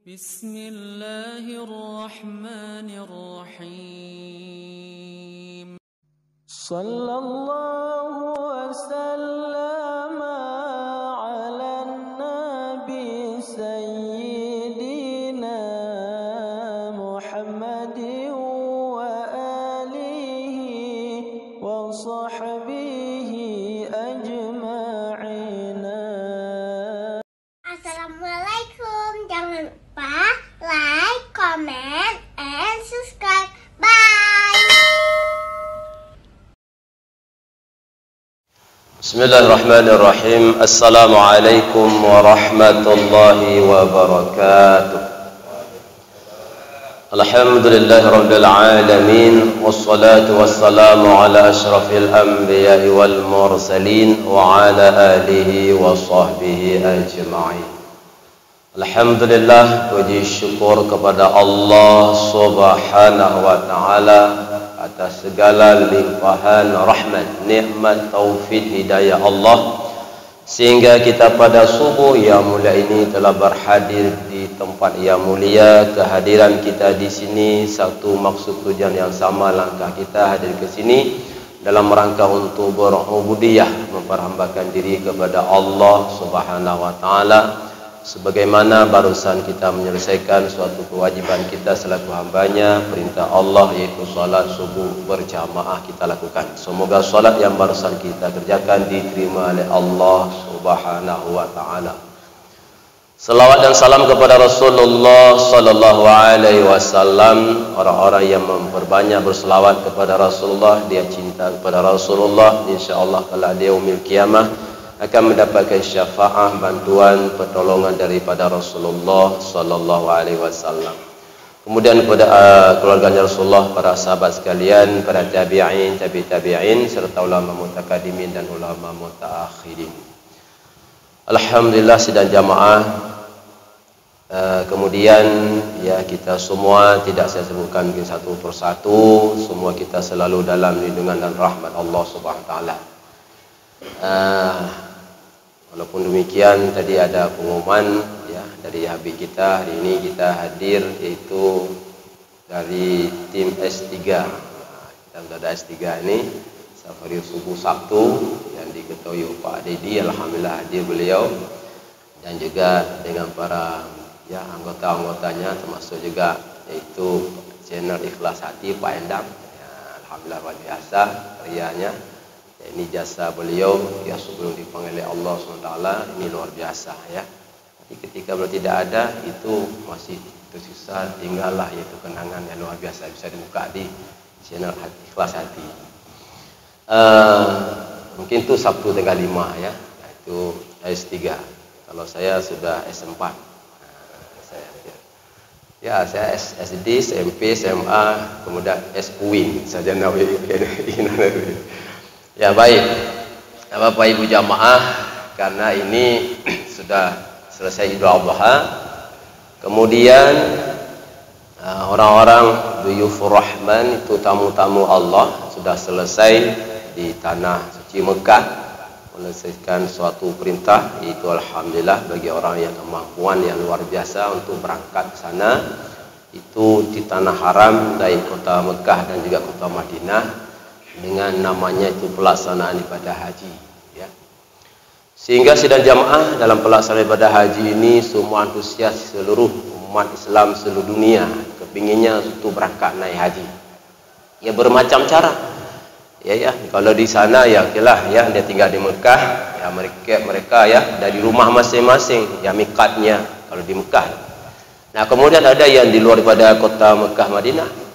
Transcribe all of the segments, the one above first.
Bismillahirrahmanirrahim. Sallallahu wasallam ala nabi sayyidina Muhammadin wa alihi wa sahbihi ajma'in. Assalamualaikum. Jangan lupa like, comment, and subscribe. Bye. Bismillahirrahmanirrahim. Assalamualaikum warahmatullahi wabarakatuh. Alhamdulillahirabbil alamin, wassalatu wassalamu ala asyrafil anbiya'i wal mursalin wa ala alihi wa sahbihi ajma'in. Alhamdulillah, puji syukur kepada Allah Subhanahu wa taala atas segala limpahan rahmat, nikmat, taufik, hidayah Allah, sehingga kita pada subuh yang mulia ini telah berhadir di tempat yang mulia. Kehadiran kita di sini satu maksud tujuan yang sama, langkah kita hadir ke sini dalam rangka untuk berubudiyah, memperhambakan diri kepada Allah Subhanahu wa taala, sebagaimana barusan kita menyelesaikan suatu kewajiban kita selaku hambanya, perintah Allah, yaitu salat subuh berjamaah kita lakukan. Semoga salat yang barusan kita kerjakan diterima oleh Allah Subhanahu wa taala. Selawat dan salam kepada Rasulullah sallallahu alaihi wasallam. Orang-orang yang memperbanyak berselawat kepada Rasulullah, dia cinta kepada Rasulullah, insyaallah kelak di yaumil qiyamah akan mendapatkan syafaat, bantuan, pertolongan daripada Rasulullah sallallahu alaihi wasallam. Kemudian kepada keluarganya Rasulullah, para sahabat sekalian, para tabi'in, tabi'in serta ulama mutaqaddimin dan ulama mutaakhirin. Alhamdulillah sidang jamaah. Kemudian ya, kita semua tidak saya sebutkan mungkin satu persatu, semua kita selalu dalam lindungan dan rahmat Allah Subhanahu wa taala. Walaupun demikian, tadi ada pengumuman ya dari habib kita. Hari ini kita hadir, yaitu dari tim S3. Kita sudah ada S3 ini safari subuh Sabtu yang diketuai Pak Dedi. Alhamdulillah hadir beliau, dan juga dengan para ya anggota-anggotanya, termasuk juga yaitu channel Ikhlas Hati Pak Endang ya, alhamdulillah luar biasa rianya. Ini jasa beliau ya, sebelum dipanggil oleh Allah SWT, ini luar biasa ya. Tapi ketika beliau tidak ada, itu masih tersisa, tinggallah yaitu kenangan yang luar biasa, bisa dibuka di channel Ikhlas Hati. Mungkin itu Sabtu tanggal 5 ya, itu S3. Kalau saya sudah S4. Saya SD, SMP, SMA, kemudian SUIN saja nawi. Ya baik, Bapak Ibu jamaah, karena ini sudah selesai Idul Adha, kemudian orang-orang duyufur rahman, itu tamu-tamu Allah, sudah selesai di tanah suci Mekah, menyelesaikan suatu perintah, yaitu alhamdulillah bagi orang yang kemampuan yang luar biasa untuk berangkat ke sana, itu di tanah haram dari kota Mekah dan juga kota Madinah, dengan namanya itu pelaksanaan ibadah haji ya. Sehingga sidang jamaah dalam pelaksanaan ibadah haji ini semua antusias seluruh umat Islam seluruh dunia kepinginnya untuk berangkat naik haji ya, bermacam cara ya. Kalau di sana ya okelah ya, dia tinggal di Mekah ya, mereka ya dari rumah masing-masing ya mikatnya kalau di Mekah. Nah kemudian ada yang di luar daripada kota Mekah Madinah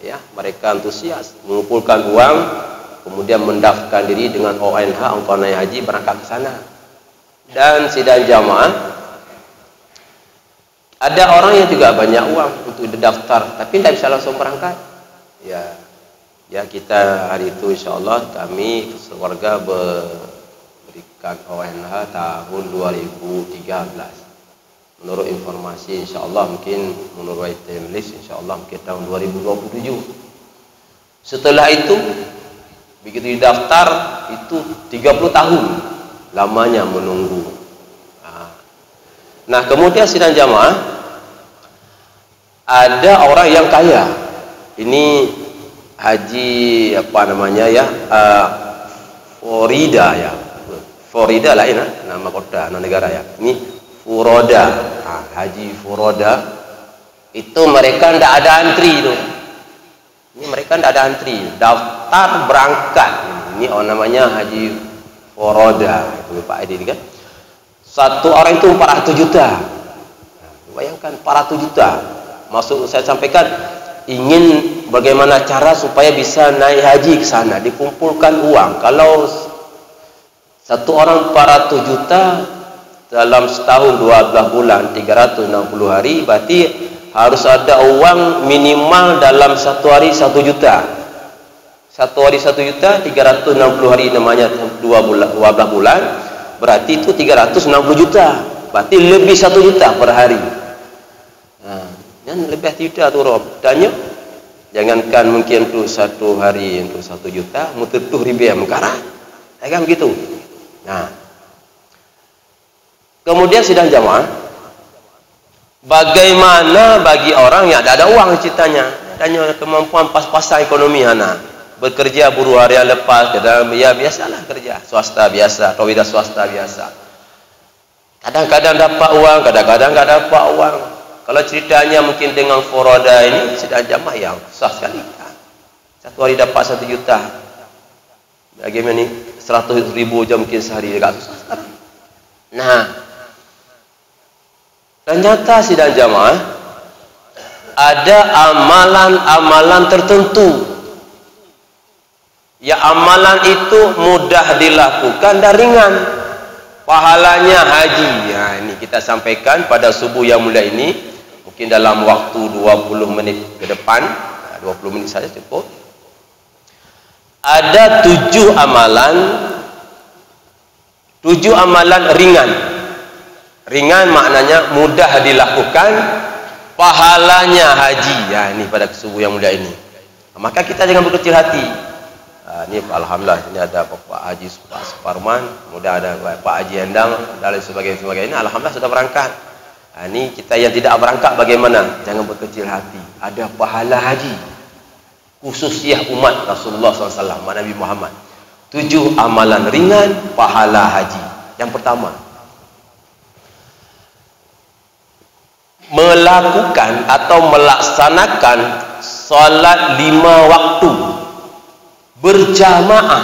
ya, mereka antusias mengumpulkan uang, kemudian mendaftarkan diri dengan ONH, ongkos naik haji, berangkat ke sana. Dan sidang jamaah, ada orang yang juga banyak uang untuk daftar, tapi tidak bisa langsung berangkat. Ya, kita hari itu insya Allah kami keluarga berikan ONH tahun 2013. Menurut informasi insya Allah mungkin menurut item list insya Allah mungkin tahun 2027. Setelah itu begitu didaftar itu 30 tahun lamanya menunggu. Nah kemudian sidang jamaah Ada orang yang kaya. Ini haji apa namanya ya? Florida ya. Florida lain nama kota, nama negara ya. Ini Furoda. Haji Furoda. Itu mereka tidak ada antri itu. Ini mereka tidak ada antri. Daftar berangkat. Ini orang namanya Haji Furoda. Itu Pak Edi kan. Satu orang itu 400 juta. Bayangkan 400 juta. Maksud saya sampaikan, ingin bagaimana cara supaya bisa naik haji ke sana, dikumpulkan uang. Kalau satu orang 400 juta dalam setahun 12 bulan 360 hari, berarti harus ada uang minimal dalam satu hari 1 juta. Satu hari 1 juta, 360 hari namanya 12 bulan, berarti itu 360 juta. Berarti lebih 1 juta per hari. Dan lebih tidak tu Rob. Tanya, jangankan mungkin tu satu hari untuk 1 juta, mututuh ribu mengkarah. Kan begitu. Nah, kemudian sidang jamaah. Bagaimana bagi orang yang ada uang ceritanya? Tanya kemampuan pas-pasan ekonomi anak. Bekerja buruh harian lepas, ya biasalah kerja swasta biasa, atau wira swasta biasa. Kadang-kadang dapat uang, kadang-kadang tak dapat uang. Kalau ceritanya mungkin dengan Furoda ini sedang jamaah yang susah sekali. Satu hari dapat 1 juta. Bagaimana ni 100 ribu je mungkin sehari, agak susah sekali. Nah, ternyata sidang jamaah ada amalan-amalan tertentu. Ya, amalan itu mudah dilakukan dan ringan. Pahalanya haji. Ya, ini kita sampaikan pada subuh yang mulia ini. Mungkin dalam waktu 20 menit ke depan, 20 menit saja cukup. Ada 7 amalan ringan. Ringan maknanya mudah dilakukan, pahalanya haji. Ya, ini pada subuh yang mulia ini. Maka kita jangan berkecil hati. Ini alhamdulillah ini ada Bapak Haji Suparman, mudah ada Pak Haji Endang dan sebagainya. Alhamdulillah sudah berangkat. Ini kita yang tidak berangkat bagaimana? Jangan berkecil hati. Ada pahala haji. Khususnya umat Rasulullah SAW, Nabi Muhammad. 7 amalan ringan pahala haji. Yang pertama, melakukan atau melaksanakan salat 5 waktu berjamaah.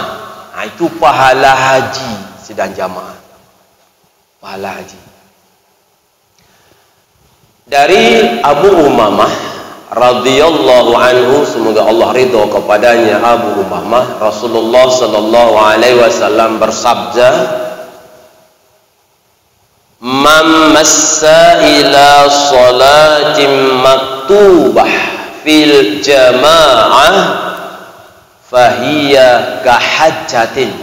Itu pahala haji sedang jamaah. Pahala haji. Dari Abu Umamah radhiyallahu anhu, semoga Allah ridha kepadanya, Abu Umamah, Rasulullah sallallahu alaihi wasallam bersabda, "Man massa ila salatin maktubah fil jamaah fahiya kahajjatin."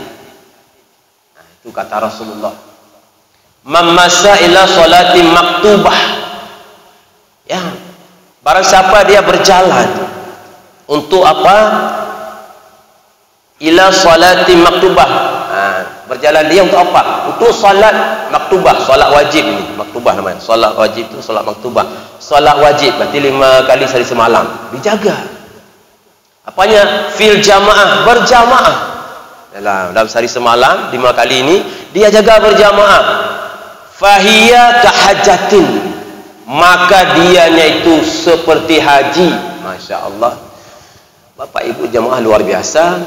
Itu kata Rasulullah. Man massa ila salatin maktubah. Ya, barang siapa dia berjalan untuk apa? Ila salati maktubah. Berjalan dia untuk apa? Untuk salat maktubah, salat wajib ni. Maktubah namanya. Salat wajib tu salat maktubah. Salat wajib berarti 5 kali sehari semalam. Dijaga. Apanya? Fil jamaah, berjamaah. Dalam sehari semalam 5 kali ini dia jaga berjamaah. Fahiya kahajatin. Maka dianya itu seperti haji. Masya Allah. Bapak ibu jamaah luar biasa.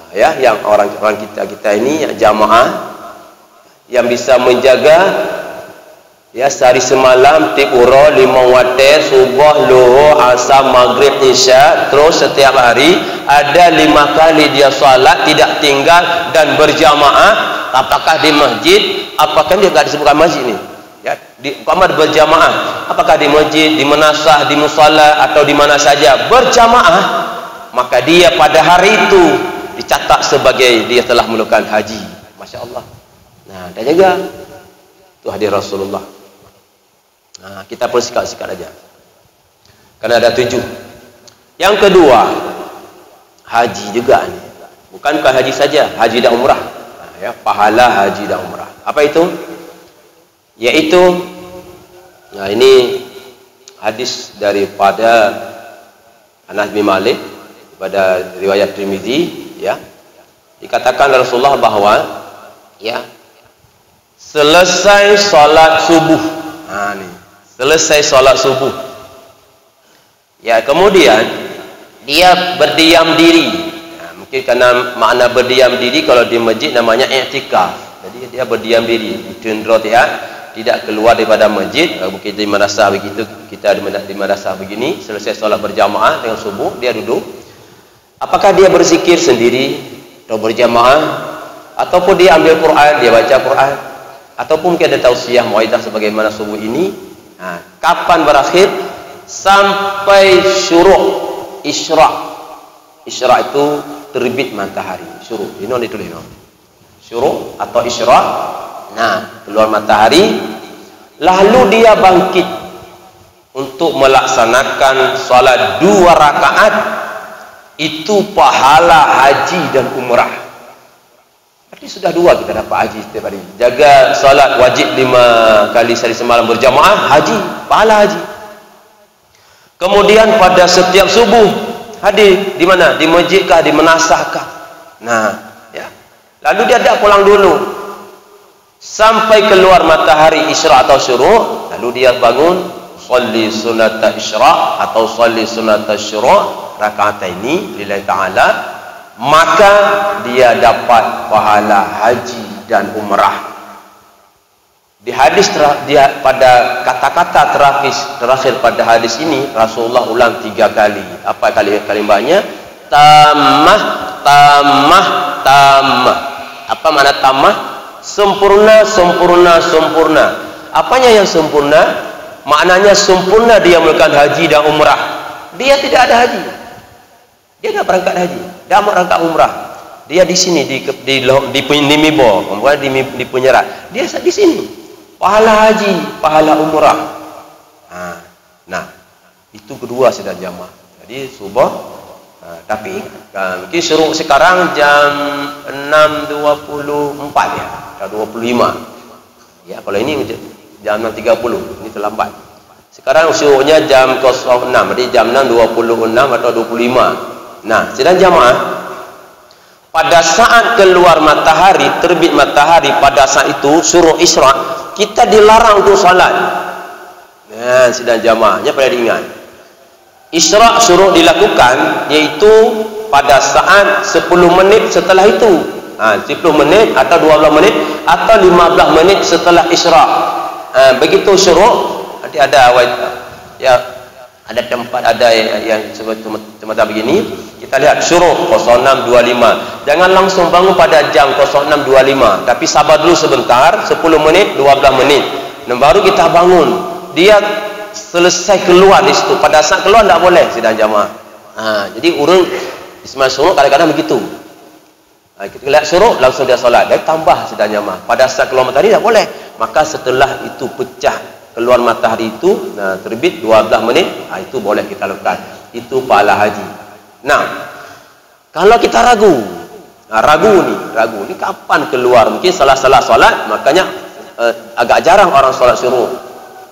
Ya, yang orang-orang kita ini yang jamaah yang bisa menjaga ya sehari semalam tiura 5 waktu subuh, zuhur, asar, maghrib, isya, terus setiap hari ada 5 kali dia salat tidak tinggal dan berjamaah. Apakah di masjid, apakah dia enggak disebutkan masjid ni? Ya, di kamar berjamaah, apakah di masjid, di manasah, di musalla atau di mana saja berjamaah, maka dia pada hari itu dicatat sebagai dia telah melakukan haji. Masya Allah. Nah, dia jaga itu hadir Rasulullah. Nah, kita pun sikat-sikat aja karena ada 7. Yang kedua, haji juga nih. Bukankah haji saja, haji dan umrah. Nah, ya, pahala haji dan umrah. Apa itu? Yaitu, nah ini hadis daripada Anas bin Malik pada riwayat Tirmizi, ya, dikatakan Rasulullah bahwa, ya, selesai solat subuh, selesai solat subuh, ya, kemudian dia berdiam diri. Mungkin karena makna berdiam diri kalau di masjid namanya i'tikaf. Jadi dia berdiam diri, cenderung tidak keluar daripada masjid. Mungkin di madrasah begitu, kita di madrasah begini, selesai solat berjamaah dengan subuh, dia duduk. Apakah dia berzikir sendiri atau berjamaah, ataupun dia ambil Quran, dia baca Quran, ataupun mungkin ada tausiah muaidah sebagaimana subuh ini. Kapan berakhir? Sampai syuruk, isyraq. Isyraq itu terbit matahari. Syuruk, ini ditulis, syuruk atau isyraq. Keluar matahari, lalu dia bangkit untuk melaksanakan salat 2 rakaat. Itu pahala haji dan umrah. Berarti sudah 2 kita dapat haji setiap hari. Jaga salat wajib 5 kali sehari semalam berjamaah, haji, pahala haji. Kemudian pada setiap subuh hadir di mana? Di masjid kah, di manasah kah? Ya. Lalu dia tidak pulang dulu sampai keluar matahari isyraq atau syuruk, lalu dia bangun, sholli sunat isyraq atau sholli sunat syuruk, rakaataini lillahi ta'ala, maka dia dapat pahala haji dan umrah. Di hadis pada kata-kata terakhir pada hadis ini, Rasulullah ulang 3 kali. Apa kalimatnya? Tamah, tamah, tamah. Apa makna tamah? Sempurna, sempurna, sempurna. Apanya yang sempurna? Maknanya sempurna dia melakukan haji dan umrah. Dia tidak ada haji, dia tidak berangkat haji, dia mau berangkat umrah. Dia di sini di Mimbo, di Penyerat. Dia di sini. Pahala haji, pahala umrah. Itu kedua sudah jamaah. Jadi subuh. Tapi mungkin syuruk sekarang jam 6.24 ya, atau 25. Ya, kalau ini jam 6.30, ini terlambat. Sekarang syuruknya jam 06, jadi jam 6.26 atau 25. Sedang jamaah pada saat keluar matahari, terbit matahari, pada saat itu syuruk isyraq, kita dilarang untuk salat. Sedang jamaahnya pada diingat. Isyraq syuruk dilakukan yaitu pada saat 10 menit setelah itu. 10 menit atau 12 menit atau 15 menit setelah isyraq. Begitu syuruk, nanti ada ya, ada tempat ada yang semacam begini. Kita lihat syuruk 06.25. Jangan langsung bangun pada jam 06.25, tapi sabar dulu sebentar, 10 menit, 12 menit. Dan baru kita bangun. Dia selesai keluar di situ. Pada saat keluar tidak boleh sedang jamaah. Jadi urung ismail syuruk kadang-kadang begitu. Kita lihat syuruk langsung dia solat, dia tambah sedang jamaah. Pada saat keluar matahari tidak boleh. Maka setelah itu pecah keluar matahari itu, terbit 12 menit, itu boleh kita lakukan. Itu pahala haji. Kalau kita ragu, ragu ni kapan keluar? Mungkin salah-salah solat, makanya agak jarang orang solat syuruk.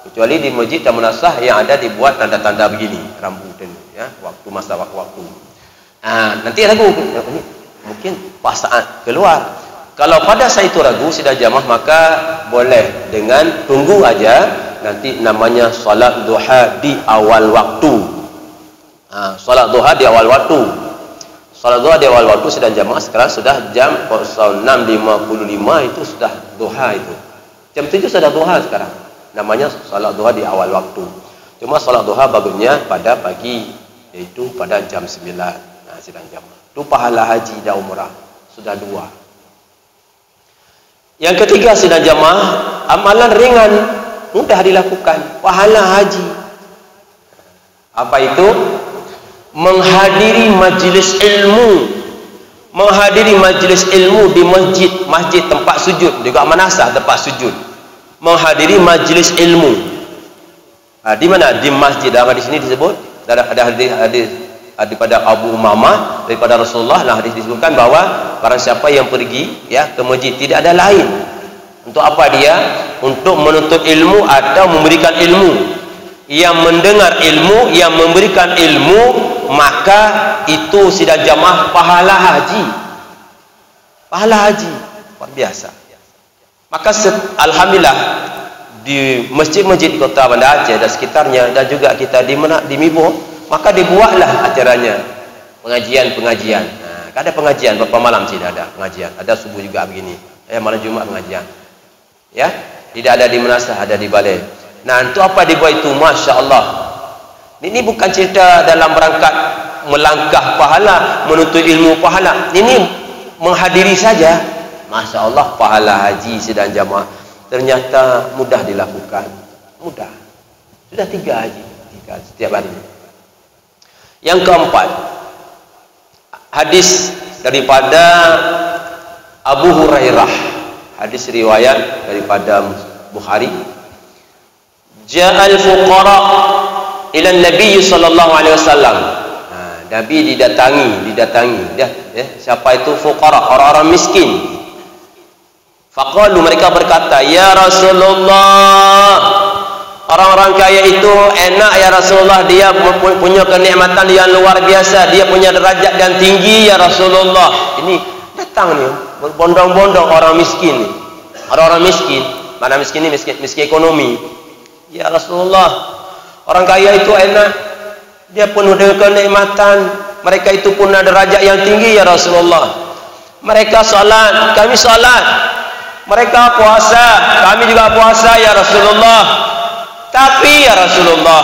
Kecuali di masjid dan munasah yang ada dibuat tanda-tanda begini, rambutan, ya, masa waktu. Nanti ragu, mungkin pas saat keluar. Kalau pada saat itu ragu sudah jamaah, maka boleh dengan tunggu aja. Nanti namanya salat duha di awal waktu. Salat duha di awal waktu. Salat duha di awal waktu sedang jamaah sekarang sudah jam 06.55, itu sudah duha itu. Jam 7 sudah duha sekarang. Namanya salat duha di awal waktu. Cuma salat duha bagusnya pada pagi, yaitu pada jam 9. Sedang jamaah. Itu pahala haji dan umrah. Sudah 2. Yang ketiga sedang jamaah, amalan ringan, mudah dilakukan, pahala haji. Apa itu? Menghadiri majlis ilmu. Menghadiri majlis ilmu di masjid tempat sujud, juga manasah tempat sujud. Menghadiri majlis ilmu. Di mana? Di masjid. Dalam hadis ini disebut, ada hadis daripada Abu Umamah daripada Rasulullah, hadis disebutkan bahwa barang siapa yang pergi, ya, ke masjid, tidak ada lain untuk apa dia? Untuk menuntut ilmu atau memberikan ilmu. yang mendengar ilmu, yang memberikan ilmu, maka itu sidang jamaah pahala haji. Pahala haji luar biasa. Maka alhamdulillah di masjid-masjid kota Banda Aceh dan sekitarnya, dan juga kita di Mibo, maka dibuatlah acaranya pengajian. Ada pengajian berapa malam sih ada pengajian. Ada subuh juga begini. Malam Jumat pengajian. Ya, tidak ada di Menasah, ada di Balai. Nah, untuk apa dibuat itu? Masya Allah. Ini bukan cerita dalam berangkat melangkah pahala, menuntut ilmu pahala. Ini menghadiri saja. Masya Allah, pahala haji sidang jamaah ternyata mudah dilakukan. Mudah. Sudah 3 haji, 3 setiap hari. Yang keempat, hadis daripada Abu Hurairah. Hadis riwayat daripada Bukhari. Ja'al fuqara ila Nabi sallallahu alaihi wasallam. Nabi didatangi dia, siapa itu fuqara, orang-orang miskin. Faqalu, mereka berkata, ya Rasulullah, orang-orang kaya itu enak ya Rasulullah, dia punya kenikmatan yang luar biasa, dia punya derajat yang tinggi ya Rasulullah. Ini datang nih berbondong-bondong orang miskin. Orang-orang miskin, mana miskin ini? Miskin ekonomi. Ya Rasulullah, orang kaya itu enak, dia penuh dengan kenikmatan, mereka itu punya derajat yang tinggi ya Rasulullah. Mereka salat, kami salat. Mereka puasa, kami juga puasa ya Rasulullah. Tapi ya Rasulullah,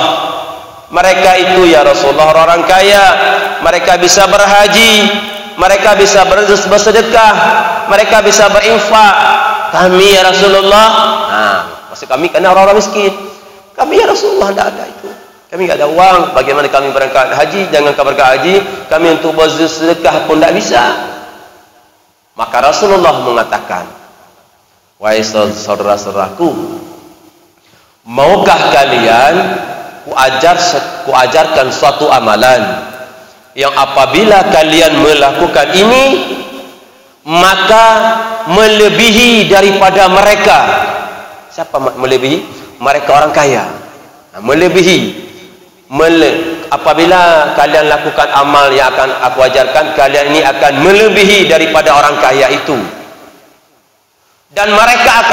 mereka itu ya Rasulullah orang kaya, mereka bisa berhaji, mereka bisa bersedekah, mereka bisa berinfak. Kami ya Rasulullah, maksud kami karena orang-orang miskin. Kami ya Rasulullah tidak ada itu. Kami tidak ada uang. Bagaimana kami berangkat haji? Jangan berangkat haji, kami untuk bersedekah pun tidak bisa. Maka Rasulullah mengatakan, wahai saudara-saudaraku, maukah kalian kuajarkan suatu amalan yang apabila kalian melakukan ini, maka melebihi daripada mereka. Siapa melebihi? Mereka orang kaya. Apabila kalian lakukan amal yang akan aku ajarkan, kalian ini akan melebihi daripada orang kaya itu. Dan mereka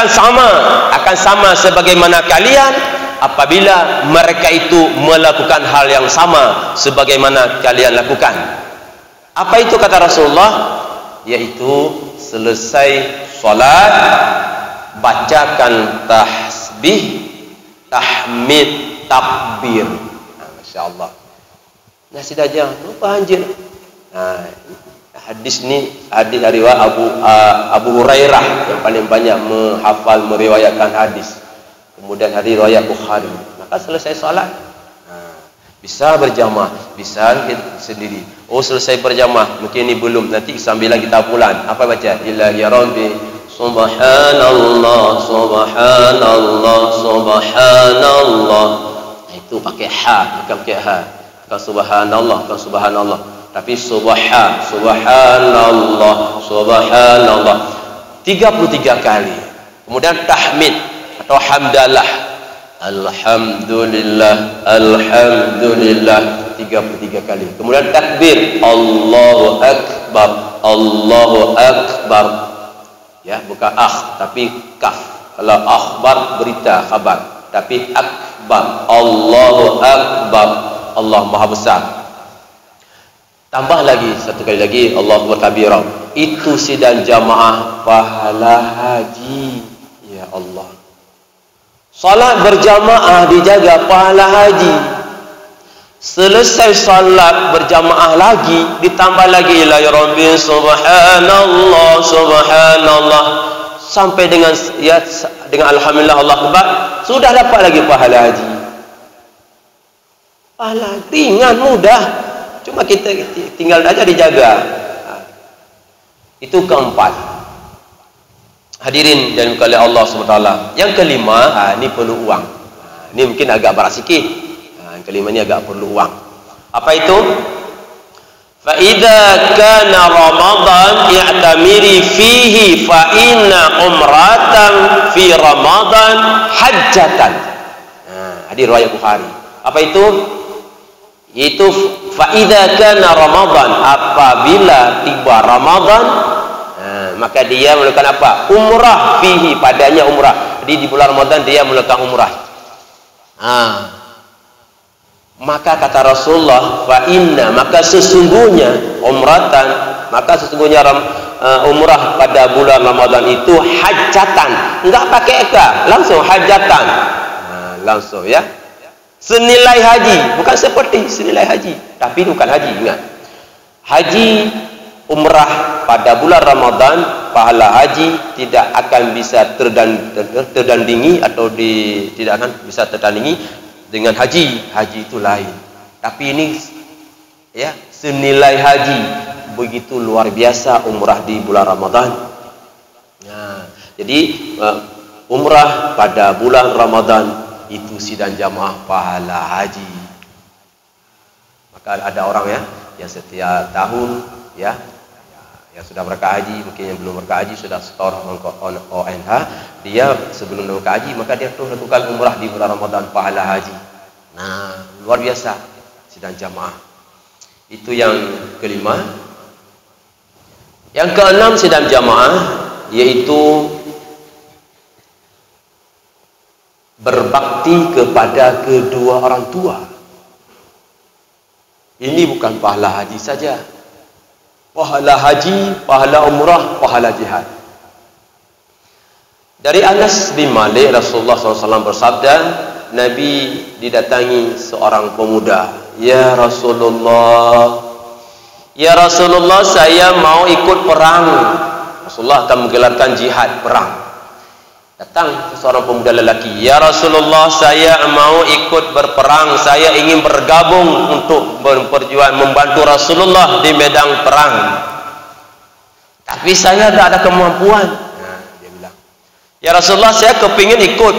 akan sama sebagaimana kalian apabila mereka itu melakukan hal yang sama sebagaimana kalian lakukan. Apa itu kata Rasulullah? Yaitu selesai salat, bacakan tasbih, tahmid, takbir. Masya Allah. Nah, sudah jangan lupa anjir. Hadis ni hadis dari Abu Hurairah yang paling banyak menghafal meriwayatkan hadis. Kemudian hadis riwayat Bukhari. Maka selesai salat, bisa berjamaah, bisa sendiri. Oh, selesai berjamaah, mungkin ini belum, nanti sambilan kita pulang. Apa baca? Ilahi Rabbi Subhanallah, Subhanallah, Subhanallah. Itu pakai ha, bukan pakai ha. Bukan Subhanallah, bukan Subhanallah, tapi Subhanallah, Subhanallah 33 kali. Kemudian tahmid atau hamdalah, Alhamdulillah, Alhamdulillah 33 kali. Kemudian takbir, Allahu Akbar, Allahu Akbar. Ya, bukan tapi kaf. Kalau akhbar berita, khabar, tapi akbar, Allahu Akbar, Allah Maha Besar. Tambah lagi satu kali lagi, Allahu Akbar. Itu sidang jamaah pahala haji. Ya Allah. Salat berjamaah dijaga pahala haji. Selesai salat berjamaah lagi, ditambah lagi la ya Rabbi Subhanallah, Subhanallah, sampai dengan alhamdulillah Allah Akbar, sudah dapat lagi pahala haji. Pahala ringan, mudah, cuma kita tinggal aja dijaga. Itu keempat. Hadirin dan oleh Allah SWT. Yang kelima, ini perlu uang. Ini mungkin agak berat sikit. Yang kelima ini agak perlu uang. Apa itu? Fa idza kana Ramadan i'tamiri fihi fa inna umratan fi Ramadan hajjatan. Hadis riwayat Bukhari. Apa itu? Yaitu fa idza kana Ramadan, apabila tiba Ramadan, maka dia melakukan apa? Umrah fihi, padanya umrah. Jadi di bulan Ramadan dia melakukan umrah. Maka kata Rasulullah, fa inna, maka sesungguhnya umratan, maka sesungguhnya umrah pada bulan Ramadan itu hajatan, enggak pakai eka, langsung hajatan. Langsung ya. Senilai haji, bukan seperti senilai haji, tapi bukan haji, ingat. Haji umrah pada bulan Ramadan, pahala haji tidak akan bisa terdandingi atau tidak akan bisa terdandingi dengan haji. Haji itu lain. Tapi ini ya, senilai haji, begitu luar biasa umrah di bulan Ramadan. Nah, jadi umrah pada bulan Ramadan itu sidang jamaah pahala haji. Maka ada orang ya yang setiap tahun ya yang sudah berangkat haji, mungkin yang belum berangkat haji sudah setor ONH, dia sebelum berangkat haji maka dia terus lakukan umrah di bulan Ramadan pahala haji. Nah, luar biasa sidang jamaah. Itu yang kelima. Yang keenam sidang jamaah yaitu berbakti kepada kedua orang tua. Ini bukan pahala haji saja. Pahala haji, pahala umrah, pahala jihad. Dari Anas bin Malik, Rasulullah SAW bersabda, Nabi didatangi seorang pemuda. Ya Rasulullah, ya Rasulullah, saya mau ikut perang. Rasulullah akan menggelarkan jihad, perang. Datang seorang pemuda lelaki, ya Rasulullah, saya mau ikut berperang, saya ingin bergabung untuk berperjuangan membantu Rasulullah di medan perang, tapi saya tak ada kemampuan. Nah, dia bilang, ya Rasulullah, saya kepingin ikut,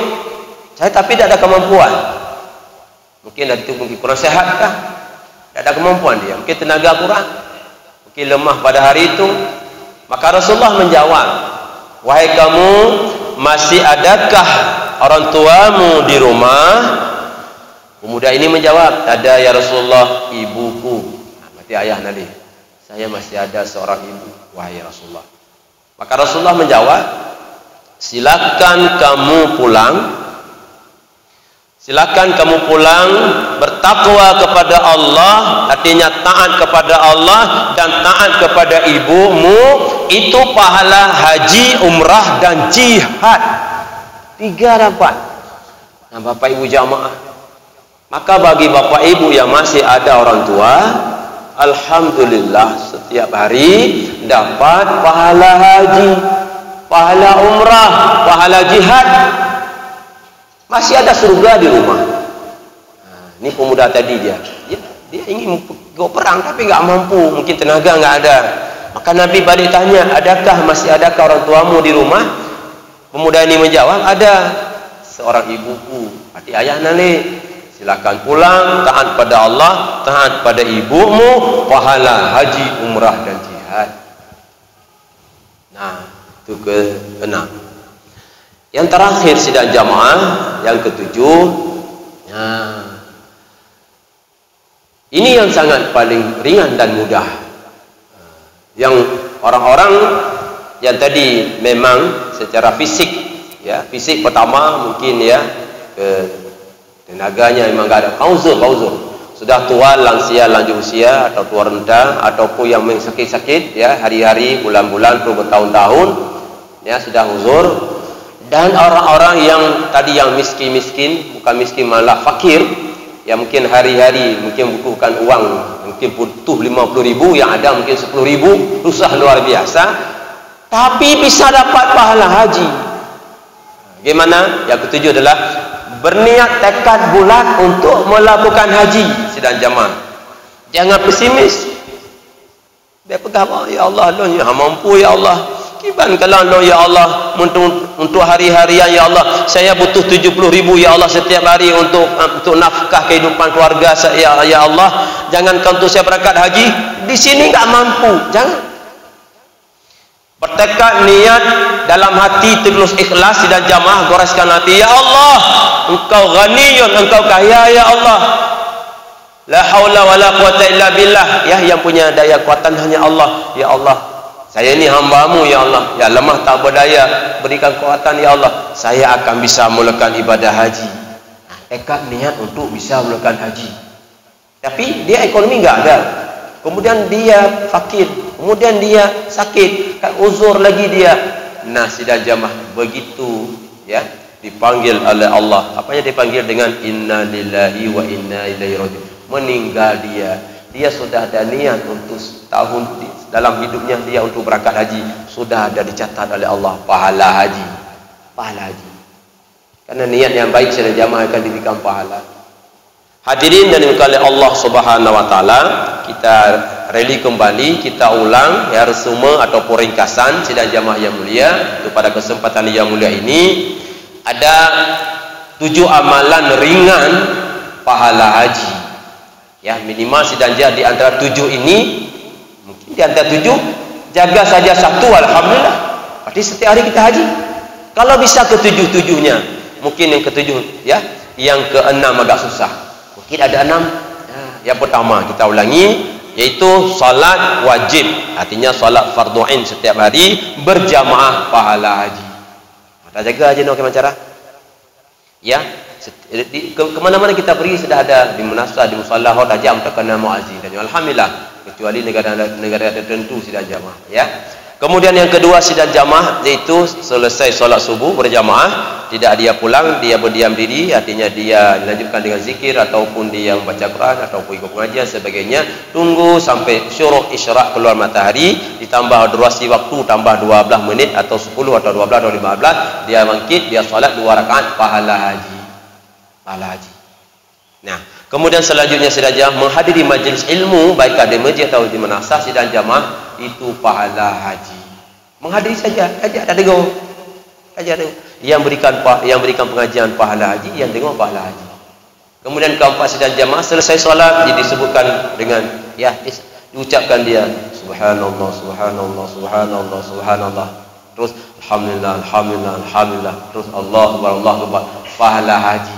saya tapi tak ada kemampuan. Mungkin itu mungkin kurang sehat kah? Tak ada kemampuan dia, mungkin tenaga kurang, mungkin lemah pada hari itu. Maka Rasulullah menjawab, wahai kamu, masih adakah orang tuamu di rumah? Pemuda ini menjawab, ada ya Rasulullah, ibuku. Berarti ayah Nabi. Saya masih ada seorang ibu, wahai Rasulullah. Maka Rasulullah menjawab, silakan kamu pulang. Silakan kamu pulang, bertakwa kepada Allah, artinya taat kepada Allah dan taat kepada ibumu. Itu pahala haji, umrah dan jihad. 3 dapat. Nah, Bapak Ibu jamaah, maka bagi Bapak Ibu yang masih ada orang tua, alhamdulillah setiap hari dapat pahala haji, pahala umrah, pahala jihad. Masih ada surga di rumah. Nah, ini pemuda tadi dia ingin go perang tapi nggak mampu, mungkin tenaga nggak ada. Maka Nabi balik tanya, masih adakah orang tuamu di rumah? Pemuda ini menjawab, ada seorang ibuku, arti ayah Nani. Silakan pulang, taat pada Allah, taat pada ibumu, pahala haji, umrah dan jihad. Nah, itu ke-6. Yang terakhir sidang jamaah, yang ke-7. Nah, ini yang sangat paling ringan dan mudah. Yang orang-orang yang tadi memang secara fisik, ya, fisik pertama mungkin ya, tenaganya memang enggak ada, kauzur, sudah tua, lansia, lanjut usia, atau tua renta, ataupun yang sakit-sakit, ya, hari-hari, bulan-bulan, bertahun-tahun, ya, sudah uzur. Dan orang-orang yang tadi yang miskin-miskin, bukan miskin malah fakir, ya mungkin hari-hari mungkin butuhkan uang, mungkin butuh 50.000, yang ada mungkin 10.000, susah luar biasa, tapi bisa dapat pahala haji. Bagaimana? Yang ke-7 adalah berniat tekad bulat untuk melakukan haji sidang jamaah. Jangan pesimis. Dia pegang, ya Allah, ya mampu ya Allah. Kiban kalau ya Allah untuk hari-harian ya Allah, saya butuh 70.000 ya Allah setiap hari untuk nafkah kehidupan keluarga saya ya Allah. Jangankan untuk saya berangkat haji, di sini enggak mampu. Jangan. Bertekad niat dalam hati tulus ikhlas sidang jamaah goreskan hati. Ya Allah, Engkau ghaniyun, Engkau kaya ya Allah. La haula wala quwata illa billah. Ya, yang punya daya kuatan hanya Allah. Ya Allah, saya ini hamba-Mu ya Allah. Ya lemah tak berdaya, berikan kuatan ya Allah. Saya akan bisa melakukan ibadah haji. Tekad niat untuk bisa melakukan haji. Tapi dia ekonomi enggak ada. Kemudian dia fakir, kemudian dia sakit, kan uzur lagi dia. Nah, sidang jamaah begitu ya, dipanggil oleh Allah. Apanya dipanggil dengan inna lillahi wa inna ilaihi raji'un. Meninggal dia sudah ada niat untuk tahun dalam hidupnya dia untuk berangkat haji, sudah ada dicatat oleh Allah pahala haji. Pahala haji. Karena niat yang baik sidang jamaah akan diberikan pahala. Hadirin dan oleh Allah Subhanahu wa taala, kita rally kembali, kita ulang ya resume ataupun ringkasan sidang jamaah yang mulia. Untuk pada kesempatan yang mulia ini ada 7 amalan ringan pahala haji. Ya, minimal sidang jamaah di antara 7 ini, mungkin di antara 7 jaga saja satu alhamdulillah. Berarti setiap hari kita haji. Kalau bisa ke 7-7-nya, mungkin yang ke-7 ya, yang ke-6 agak susah. Mungkin ada 6. Yang pertama kita ulangi, yaitu salat wajib, artinya salat fardu ain setiap hari berjamaah pahala haji. Kita jaga aja no macam cara. Ya, kemana-mana kita pergi sudah ada di munasabah, di musalla, hajam terkena muazzin dan alhamdulillah, kecuali negara tertentu sidang jamaah ya. Kemudian yang kedua sidang jamaah, yaitu selesai solat subuh berjamaah, tidak dia pulang, dia berdiam diri, artinya dia dilanjutkan dengan zikir ataupun dia membaca Quran ataupun ikut pengajian sebagainya, tunggu sampai syuruk isyraq keluar matahari, ditambah durasi waktu tambah 12 menit atau 10 atau 12 atau 15, dia bangkit, dia solat 2 rakaat pahala haji. Pahala haji. Nah, kemudian selanjutnya sidang jamaah menghadiri majlis ilmu baik ada masjid atau di manasah sidang jamaah, itu pahala haji. Menghadiri saja tak dengar. Saja dengar. Yang berikan pengajian pahala haji, yang dengar pahala haji. Kemudian keempat sidang jamaah selesai solat disebutkan dengan ya diucapkan dia subhanallah subhanallah subhanallah subhanallah. Terus alhamdulillah alhamdulillah alhamdulillah. Terus Allahu akbar pahala haji.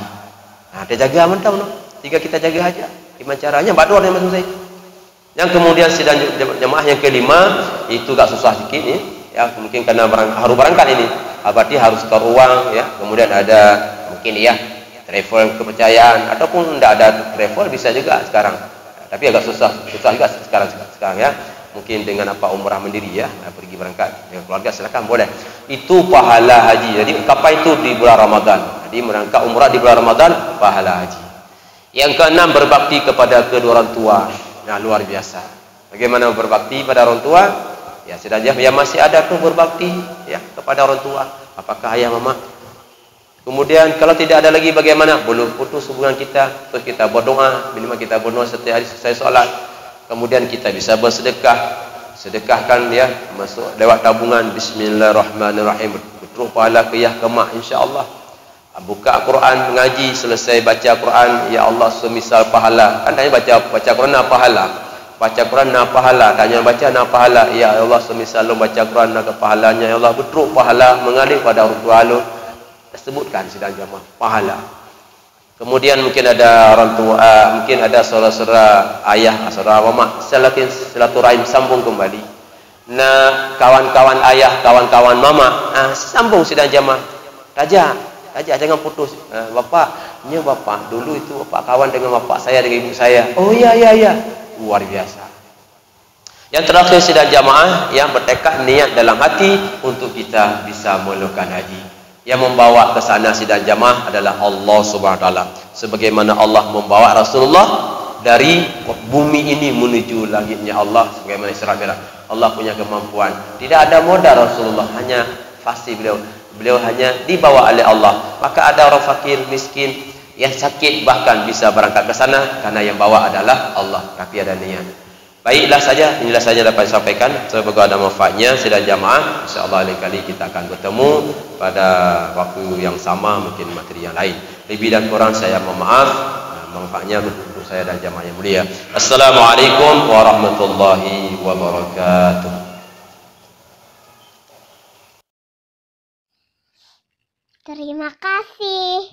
Nah, dia jaga mantap no. Jika kita jaga aja, gimana caranya? Bador yang maksud saya. Yang kemudian sidang jamaah yang kelima itu gak susah sikit ni, ya mungkin karena harus berangkat ini, berarti harus setor uang ya. Kemudian ada mungkin ya travel kepercayaan ataupun tidak ada travel bisa juga sekarang, tapi agak susah juga sekarang ya. Mungkin dengan apa umrah mandiri ya, pergi berangkat dengan keluarga silakan boleh. Itu pahala haji. Jadi kapan itu di bulan Ramadan. Jadi berangkat umrah di bulan Ramadan pahala haji. Yang keenam berbakti kepada kedua orang tua. Nah, luar biasa. Bagaimana berbakti pada orang tua? Ya, sedang yang masih ada tuh berbakti ya kepada orang tua. Apakah ayah mama? Kemudian kalau tidak ada lagi bagaimana? Belum putus hubungan kita, terus kita berdoa, minimal kita berdoa setiap hari selesai solat. Kemudian kita bisa bersedekah. Sedekahkan ya, masuk lewat tabungan bismillahirrahmanirrahim. Betul pahala qiyah kemak insya-Allah. Buka Quran, mengaji, selesai baca Quran, ya Allah semisal pahala. Kan tanya baca Quran nak pahala. Baca Quran nak pahala, tanya baca nak pahala. Ya Allah semisal lu baca Quran nak pahalanya, ya Allah betul pahala mengalir pada orang tua lu. Sebutkan sidang jamaah pahala. Kemudian mungkin ada orang tua, mungkin ada saudara-saudara ayah, saudara mama, silaturahim sambung kembali. Nah, kawan-kawan ayah, kawan-kawan mama, sambung sidang jamaah. Raja jangan putus. Bapaknya bapak dulu itu bapak kawan dengan bapak saya dengan ibu saya. Oh iya. Luar biasa. Yang terakhir sidang jamaah yang bertekad niat dalam hati untuk kita bisa melakukan haji. Yang membawa ke sana sidang jamaah adalah Allah Subhanahu wa taala. Sebagaimana Allah membawa Rasulullah dari bumi ini menuju langitnya Allah sebagaimana Isra Mi'raj. Allah punya kemampuan. Tidak ada modal Rasulullah, hanya fasih beliau hanya dibawa oleh Allah. Maka ada orang fakir, miskin yang sakit bahkan bisa berangkat ke sana karena yang bawa adalah Allah, tapi ada niat. Baiklah saja, inilah saja dapat disampaikan. Semoga ada manfaatnya sidang jamaah. Insyaallah lain kali kita akan bertemu pada waktu yang sama, mungkin materi yang lain. Lebih dan kurang saya mohon maaf. Manfaatnya untuk saya dan jamaah yang mulia. Assalamualaikum warahmatullahi wabarakatuh. Terima kasih.